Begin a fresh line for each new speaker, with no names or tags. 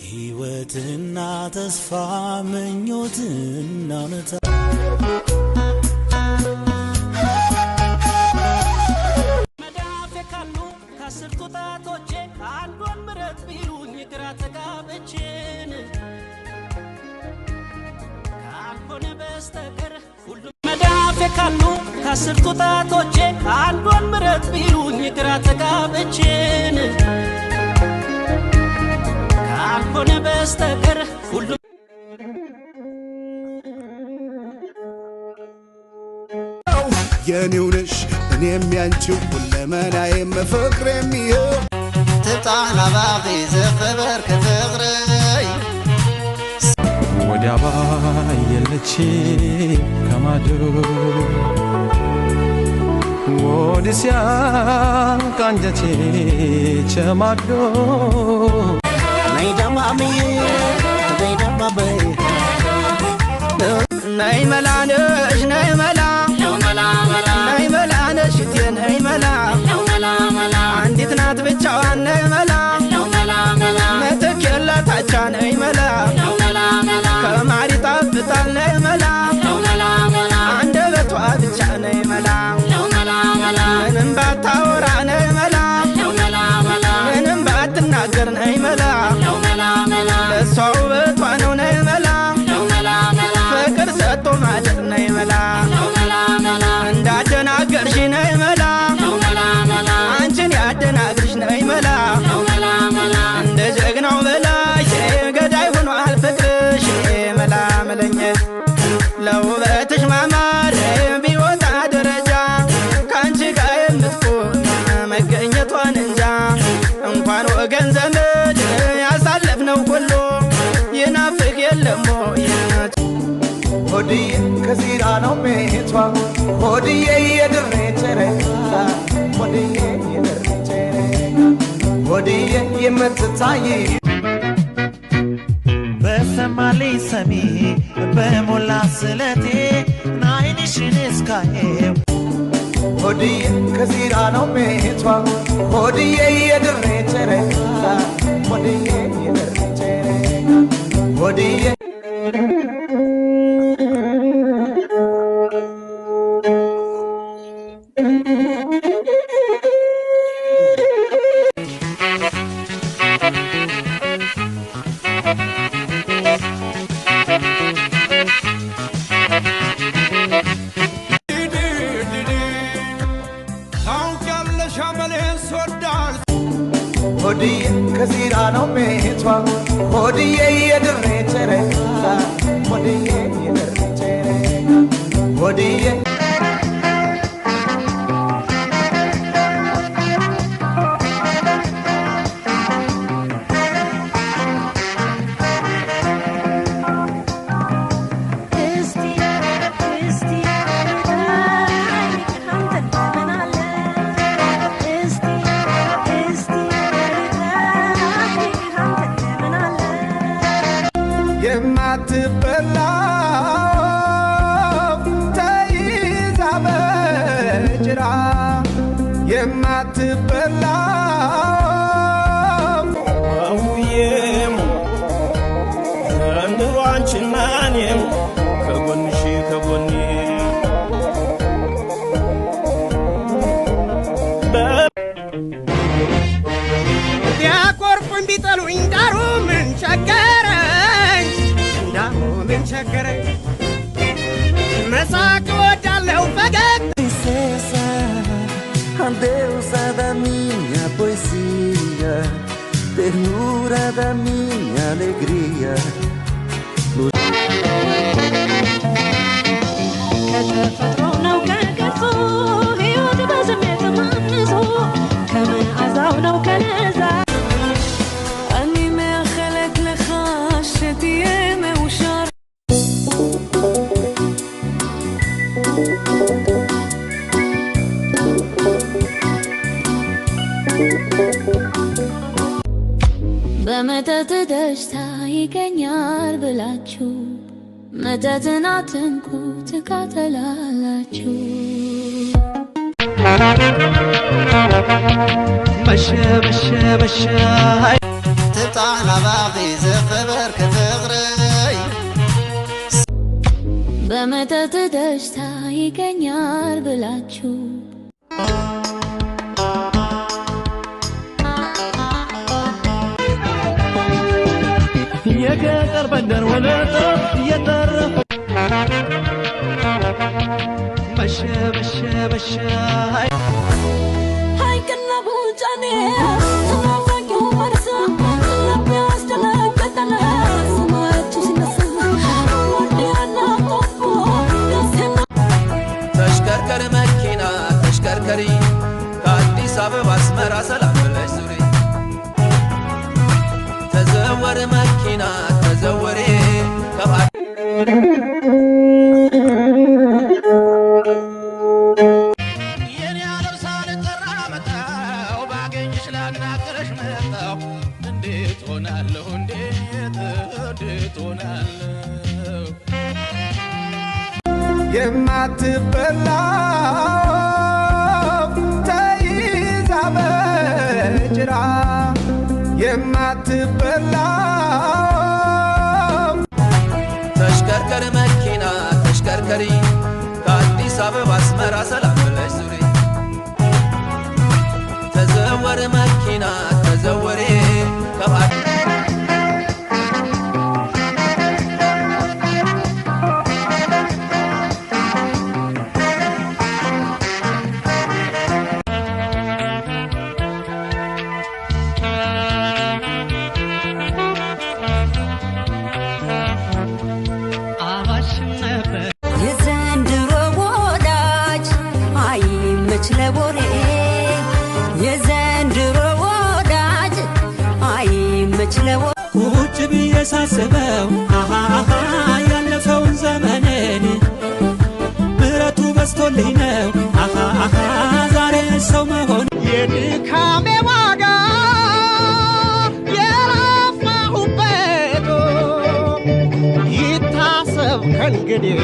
ሕይወትና ተስፋ ምኞትና እውነታ መዳፌ ካሉ ከአስርቱ ጣቶቼ አንዷን ምረጥ ቢሉኝ ግራ ተጋብቼን ካልሆነ በስተቀር ሁሉም መዳፌ ካሉ ከአስርቱ ጣቶቼ አንዷን ምረጥ ቢሉኝ ግራ ተጋብቼን ካልሆነ በስተቀር ሁሉም
የኔው ነሽ እኔም ያንቺው ሁለመናዬም ፍቅሬም ይኸው
ትጣና ባኺ ዝኽበር ክፍቕረይ
ወዲያ ባየለች ከማዶ ወዲያ ቃንጀቴ ቸማዶ
ናይ ደማምዬ ናይ ደማበይ ናይ መላነሽ ናይ መላ ናይ መላነሽ እቴ ናይ መላ አንዲት ናት ብቻዋን ናይ መላ ምትክ የላታቻ ናይ መላ ከማር ይጣፍጣል ናይ መላ አንደበቷ ብቻ ናይ መላ ምንም ባታወራ ናይ መላ ምንም ባትናገር ናይ መላ ለእሷ ውበቷ ነው ናይ መላ ፍቅር ሰጥቶ ማደር ናይ መላ እንዳደናገርሽ ናይ መላ አንቺን ያደናግርሽ ናይ መላ እንደ ጀግናው በላይ ገዳይ ሆኗል ፍቅርሽ መላ መለኘ ለውበትሽ ማማር ቢወጣ ደረጃ ከአንቺ ጋር የምትቆም መገኘቷን እንጃ እንኳን ወገን ዘመድ ያሳለፍነው ሁሉ ይናፍቅ የለም
ሆድዬ ከዚራ ነው ቤቷ ሆድዬ የድሬ ጨረቃ ሆድዬ የድሬ ጨረቃ ሆድዬ የምትታይ
በሰማልኝ ሰሚ በሞላ ስለቴ ናይንሽን እስካየው
ሆድዬ ከዚራ ነው ቤቷ ሆድዬ የድሬ ጨረቃ ሆድዬ የድሬ ጨረቃ ሆድዬ ሆድዬ ከዚራ ነው ቤቷ ሆድዬ የድሬ ጨረቃ ሆድዬ የድሬ ጨረቃ ሆድዬ የማትበላ ተይዛ በጅራ የማትበላ
አውዬም ዘንድሮ አንቺና እኔም ከጎንሽ ከጎኔ
ቢያኮርፉኝ ቢጠሉኝ ዳሩ ምን ቸገረኝ ዳሩ ምን ቸገረኝ መሳቅ ወዳለው ፈገግ
a deusa da minha poesia, ternura da minha alegria.
ከተፈጥሮ ነው ከገጹ ሕይወት በስሜት መንዞ ከመዓዛው ነው ከለዛ
אני מאחלת לך שתהיה מאושר
በመጠጥ ደስታ ይገኛል ብላችሁ
መተትን አትንኩ ትቃጠላላችሁ
መሸ መሸ መሸ
ትጣና ባኺ ዝኽበር ክፍቕረይ
በመተት ደስታ ይገኛል ብላችሁ
የገጠር በንደር ወለጦ እየተረፈ
መሸ መሸ መሸ
ሐይቅና ቡጫኔ ተናፋቂው መርሳ ልብ ያስደነገጠን ስማቹ ሲነሳ ወዲያና ቆቦ ደሴና
ተሽከርከር መኪና ተሽከርከሪ ከአዲስ አበባ አስመራ ሰላም ብለሽ ዙሪ ተዘወር መኪና ተዘወሬ
የኔ ዓለም ሳልጠራ መጣሁ ባገኝሽ ላናገረሽ መጣሁ እንዴት ሆናለሁ እንዴት ሆናለሁ
የማትበላ ተይዛ በጅራ የማትበላ
ተሽከርከር መኪና ተሽከርከሪ ከአዲስ አበባ አስመራ ሰላም ብለሽ ዙሪ ተዘወር መኪና ተዘወሬ
የዘንድሮ ወዳጅ አይመች ለቦሬ የዘንድሮ ወዳጅ አይመች ለቦሬ
ቁጭ ብዬ ሳስበው ያለፈውን ዘመኔን ምሕረቱ በዝቶልኝ ነው ዛሬ ሰው መሆን
የድካሜ ዋጋ የለፋሁበት ይታሰብ ከእንግዲህ